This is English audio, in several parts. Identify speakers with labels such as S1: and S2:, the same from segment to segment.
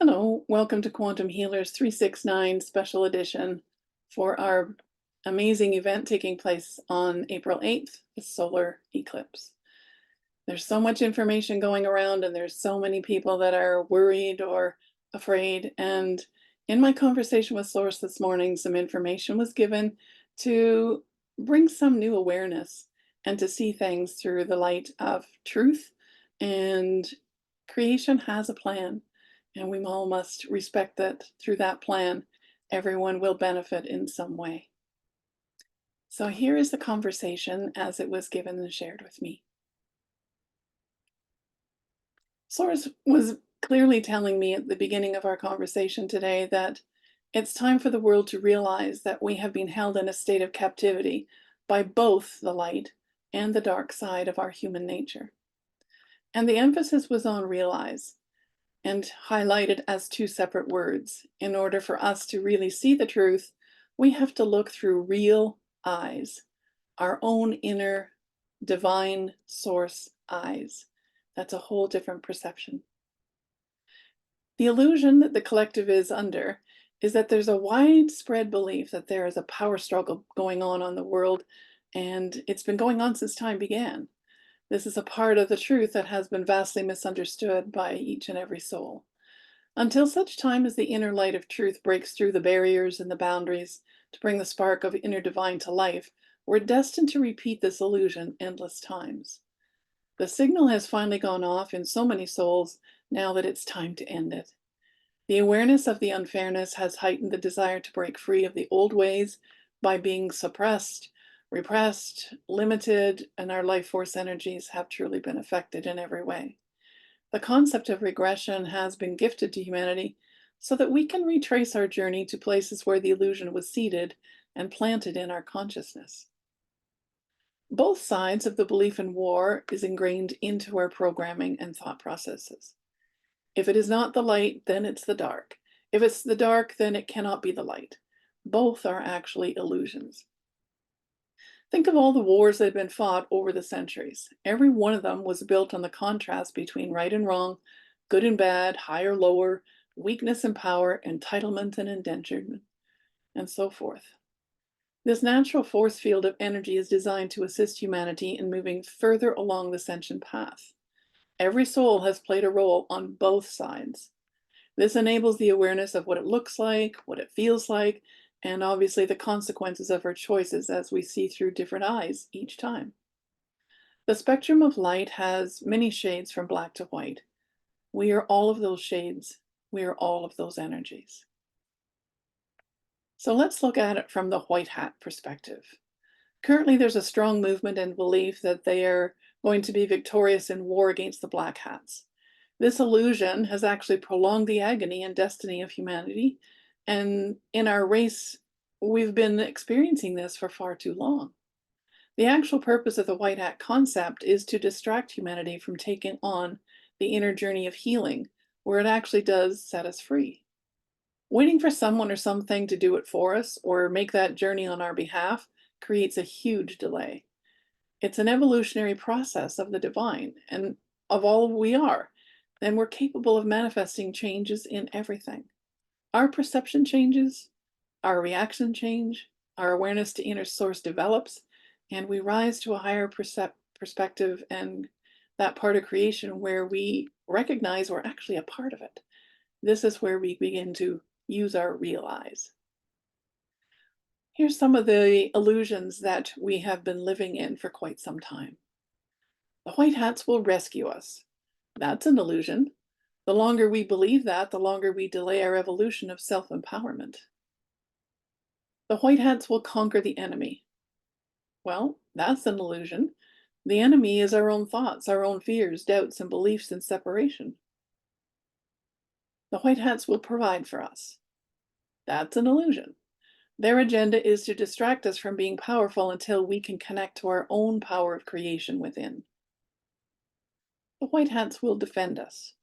S1: Hello, welcome to Quantum Healers 369 special edition for our amazing event taking place on April 8th, the solar eclipse. There's so much information going around, and there's so many people that are worried or afraid. And in my conversation with Source this morning, some information was given to bring some new awareness and to see things through the light of truth. And creation has a plan, and we all must respect that through that plan, everyone will benefit in some way. So here is the conversation as it was given and shared with me. Source was clearly telling me at the beginning of our conversation today that it's time for the world to realize that we have been held in a state of captivity by both the light and the dark side of our human nature. And the emphasis was on realize, and highlighted as two separate words. In order for us to really see the truth, we have to look through real eyes, our own inner divine source eyes. That's a whole different perception. The illusion that the collective is under is that there's a widespread belief that there is a power struggle going on the world, and it's been going on since time began. This is a part of the truth that has been vastly misunderstood by each and every soul. Until such time as the inner light of truth breaks through the barriers and the boundaries to bring the spark of inner divine to life, we're destined to repeat this illusion endless times. The signal has finally gone off in so many souls now that it's time to end it. The awareness of the unfairness has heightened the desire to break free of the old ways by being suppressed, repressed, limited, and our life force energies have truly been affected in every way. The concept of regression has been gifted to humanity so that we can retrace our journey to places where the illusion was seeded and planted in our consciousness. Both sides of the belief in war is ingrained into our programming and thought processes. If it is not the light, then it's the dark. If it's the dark, then it cannot be the light. Both are actually illusions. Think of all the wars that have been fought over the centuries. Every one of them was built on the contrast between right and wrong, good and bad, high or lower, weakness and power, entitlement and indenturement, and so forth. This natural force field of energy is designed to assist humanity in moving further along the ascension path. Every soul has played a role on both sides. This enables the awareness of what it looks like, what it feels like, and obviously the consequences of our choices as we see through different eyes each time. The spectrum of light has many shades from black to white. We are all of those shades. We are all of those energies. So let's look at it from the white hat perspective. Currently, there's a strong movement and belief that they are going to be victorious in war against the black hats. This illusion has actually prolonged the agony and destiny of humanity, and in our race, we've been experiencing this for far too long. The actual purpose of the white hat concept is to distract humanity from taking on the inner journey of healing, where it actually does set us free. Waiting for someone or something to do it for us or make that journey on our behalf creates a huge delay. It's an evolutionary process of the divine and of all we are, and we're capable of manifesting changes in everything. Our perception changes, our reaction change, our awareness to inner source develops, and we rise to a higher perspective and that part of creation where we recognize we're actually a part of it. This is where we begin to use our real eyes. Here's some of the illusions that we have been living in for quite some time. The white hats will rescue us. That's an illusion. The longer we believe that, the longer we delay our evolution of self-empowerment. The white hats will conquer the enemy. Well, that's an illusion. The enemy is our own thoughts, our own fears, doubts, and beliefs in separation. The white hats will provide for us. That's an illusion. Their agenda is to distract us from being powerful until we can connect to our own power of creation within. The white hats will defend us.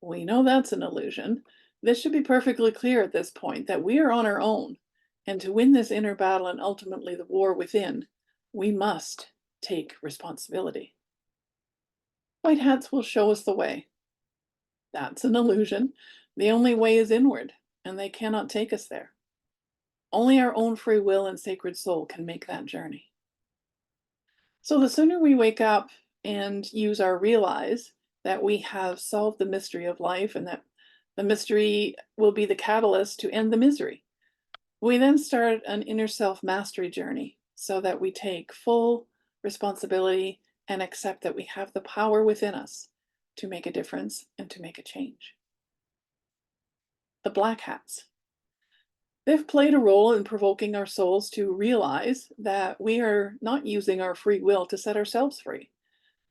S1: We know that's an illusion. This should be perfectly clear at this point that we are on our own, and to win this inner battle and ultimately the war within, we must take responsibility. White hats will show us the way. That's an illusion. The only way is inward, and they cannot take us there. Only our own free will and sacred soul can make that journey. So the sooner we wake up and use our realize that we have solved the mystery of life and that the mystery will be the catalyst to end the misery, we then start an inner self mastery journey so that we take full responsibility and accept that we have the power within us to make a difference and to make a change. The black hats. They've played a role in provoking our souls to realize that we are not using our free will to set ourselves free.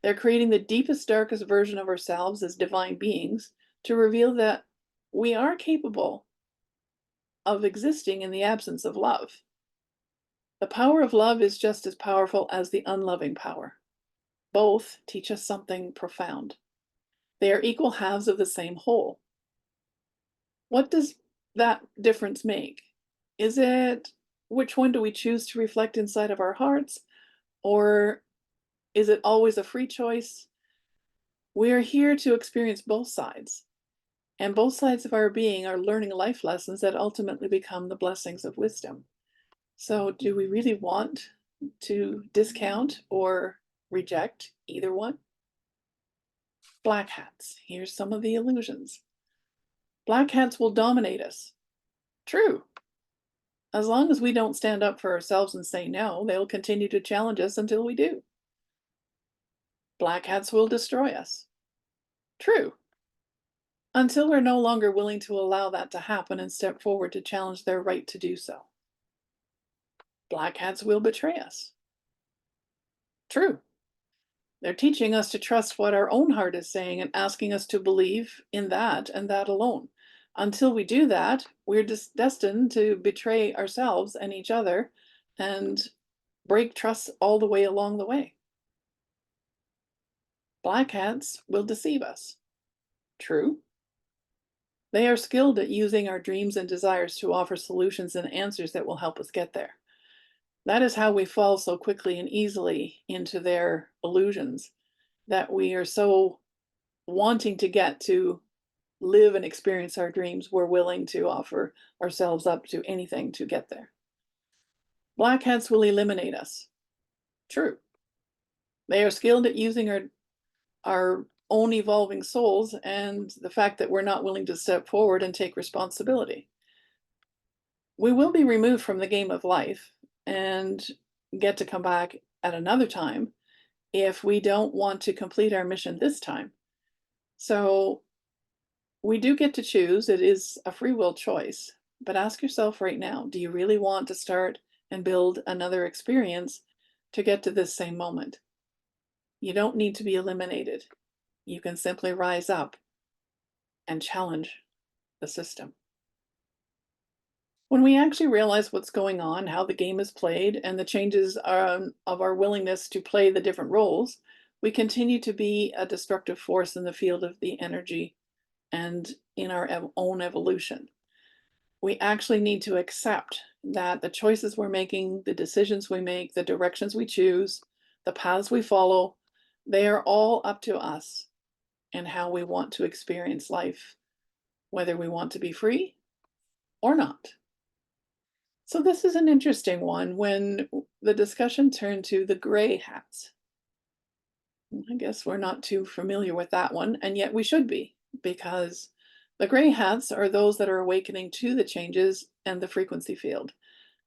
S1: They're creating the deepest, darkest version of ourselves as divine beings to reveal that we are capable of existing in the absence of love. The power of love is just as powerful as the unloving power. Both teach us something profound. They are equal halves of the same whole. What does that difference make? Is it which one do we choose to reflect inside of our hearts? Or is it always a free choice? We are here to experience both sides. And both sides of our being are learning life lessons that ultimately become the blessings of wisdom. So, do we really want to discount or reject either one? Black hats. Here's some of the illusions. Black hats will dominate us. True. As long as we don't stand up for ourselves and say no, they'll continue to challenge us until we do. Black hats will destroy us. True. Until we're no longer willing to allow that to happen and step forward to challenge their right to do so. Black hats will betray us. True. They're teaching us to trust what our own heart is saying and asking us to believe in that and that alone. Until we do that, we're destined to betray ourselves and each other and break trust all the way along the way. Black hats will deceive us. True. They are skilled at using our dreams and desires to offer solutions and answers that will help us get there. That is how we fall so quickly and easily into their illusions, that we are so wanting to get to live and experience our dreams, we're willing to offer ourselves up to anything to get there. Black hats will eliminate us. True. They are skilled at using our own evolving souls and the fact that we're not willing to step forward and take responsibility. We will be removed from the game of life and get to come back at another time if we don't want to complete our mission this time. So we do get to choose. It is a free will choice. But ask yourself right now, do you really want to start and build another experience to get to this same moment? You don't need to be eliminated. You can simply rise up and challenge the system. When we actually realize what's going on, how the game is played, and the changes of our willingness to play the different roles, we continue to be a destructive force in the field of the energy and in our own evolution. We actually need to accept that the choices we're making, the decisions we make, the directions we choose, the paths we follow, they are all up to us and how we want to experience life, whether we want to be free or not. So this is an interesting one when the discussion turned to the gray hats. I guess we're not too familiar with that one, and yet we should be, because the gray hats are those that are awakening to the changes and the frequency field.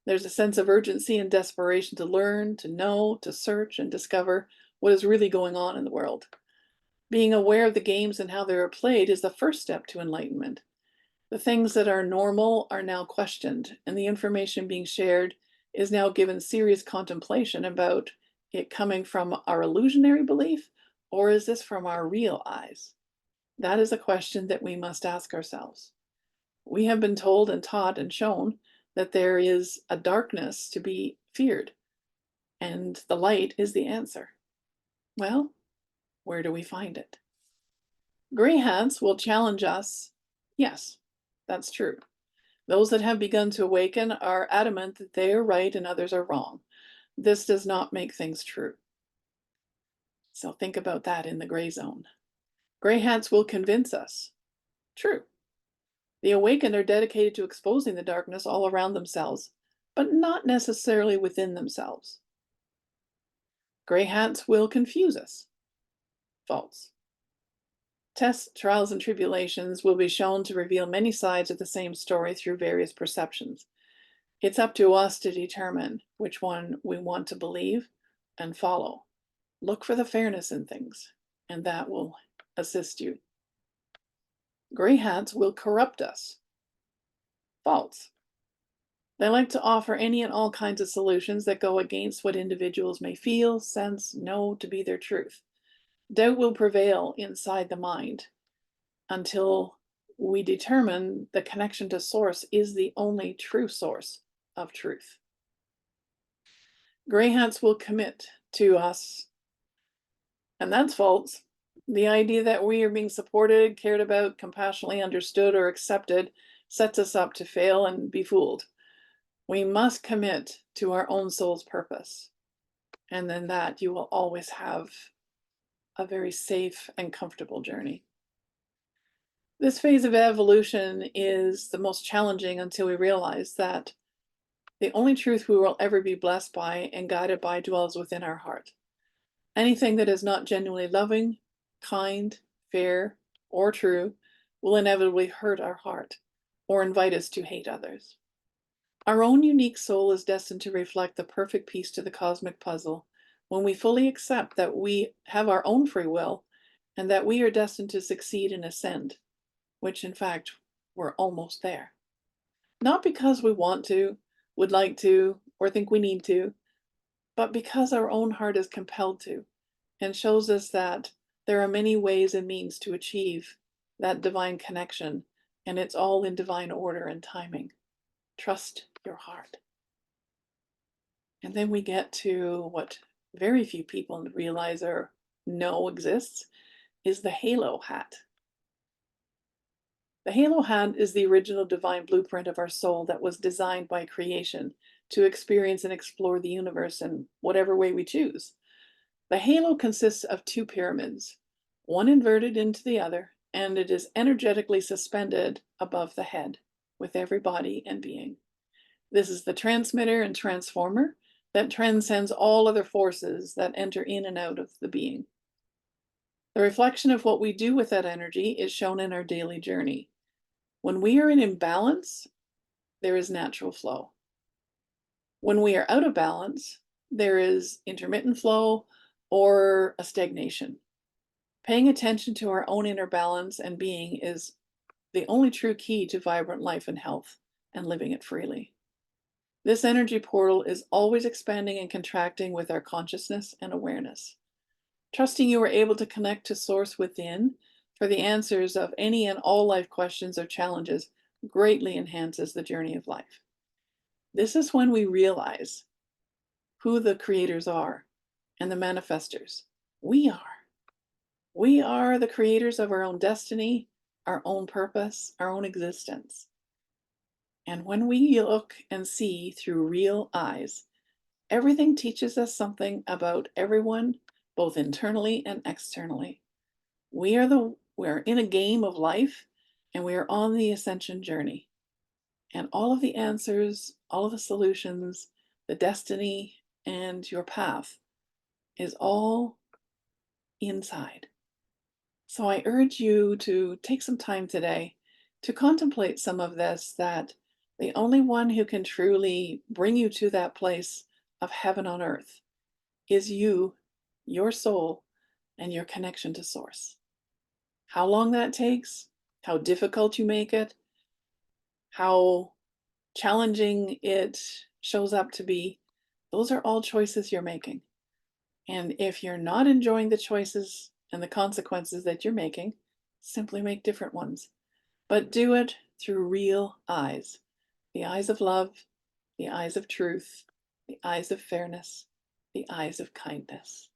S1: There's a sense of urgency and desperation to learn, to know, to search and discover what is really going on in the world. Being aware of the games and how they are played is the first step to enlightenment. The things that are normal are now questioned, and the information being shared is now given serious contemplation about it coming from our illusionary belief, or is this from our real eyes? That is a question that we must ask ourselves. We have been told and taught and shown that there is a darkness to be feared, and the light is the answer. Well, where do we find it? Gray hats will challenge us. Yes, that's true. Those that have begun to awaken are adamant that they are right and others are wrong. This does not make things true. So think about that in the gray zone. Gray hats will convince us. True. The awakened are dedicated to exposing the darkness all around themselves, but not necessarily within themselves. Gray hats will confuse us. False. Tests, trials, and tribulations will be shown to reveal many sides of the same story through various perceptions. It's up to us to determine which one we want to believe and follow. Look for the fairness in things, and that will assist you. Gray hats will corrupt us. False. They like to offer any and all kinds of solutions that go against what individuals may feel, sense, know to be their truth. Doubt will prevail inside the mind until we determine the connection to source is the only true source of truth. Gray hats will commit to us, and that's false. The idea that we are being supported, cared about, compassionately understood, or accepted sets us up to fail and be fooled. We must commit to our own soul's purpose, and then that you will always have a very safe and comfortable journey. This phase of evolution is the most challenging until we realize that the only truth we will ever be blessed by and guided by dwells within our heart. Anything that is not genuinely loving, kind, fair, or true will inevitably hurt our heart or invite us to hate others. Our own unique soul is destined to reflect the perfect piece to the cosmic puzzle when we fully accept that we have our own free will and that we are destined to succeed and ascend, which in fact, we're almost there. Not because we want to, would like to, or think we need to, but because our own heart is compelled to, and shows us that there are many ways and means to achieve that divine connection, and it's all in divine order and timing. Trust your heart. And then we get to what very few people realize or know exists, is the halo hat. The halo hat is the original divine blueprint of our soul that was designed by creation to experience and explore the universe in whatever way we choose. The halo consists of two pyramids, one inverted into the other, and it is energetically suspended above the head with every body and being. This is the transmitter and transformer that transcends all other forces that enter in and out of the being. The reflection of what we do with that energy is shown in our daily journey. When we are in imbalance, there is natural flow. When we are out of balance, there is intermittent flow or a stagnation. Paying attention to our own inner balance and being is the only true key to vibrant life and health and living it freely. This energy portal is always expanding and contracting with our consciousness and awareness. Trusting you are able to connect to source within for the answers of any and all life questions or challenges greatly enhances the journey of life. This is when we realize who the creators are and the manifestors. We are. We are the creators of our own destiny, our own purpose, our own existence. And when we look and see through real eyes, everything teaches us something about everyone, both internally and externally. We're in a game of life, and we are on the ascension journey. And all of the answers, all of the solutions, the destiny, and your path is all inside. So I urge you to take some time today to contemplate some of this, that the only one who can truly bring you to that place of heaven on earth is you, your soul, and your connection to source. How long that takes, how difficult you make it, how challenging it shows up to be, those are all choices you're making. And if you're not enjoying the choices and the consequences that you're making, simply make different ones. But do it through real eyes, the eyes of love, the eyes of truth, the eyes of fairness, the eyes of kindness.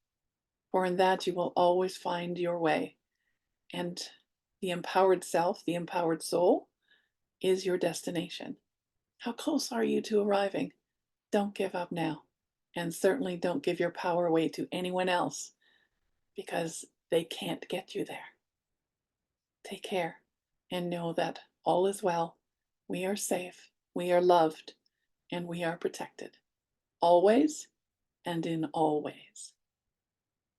S1: For in that you will always find your way. And the empowered self, the empowered soul, is your destination. How close are you to arriving? Don't give up now. And certainly don't give your power away to anyone else, because they can't get you there. Take care. and know that all is well. We are safe, we are loved, and we are protected, always and in all ways.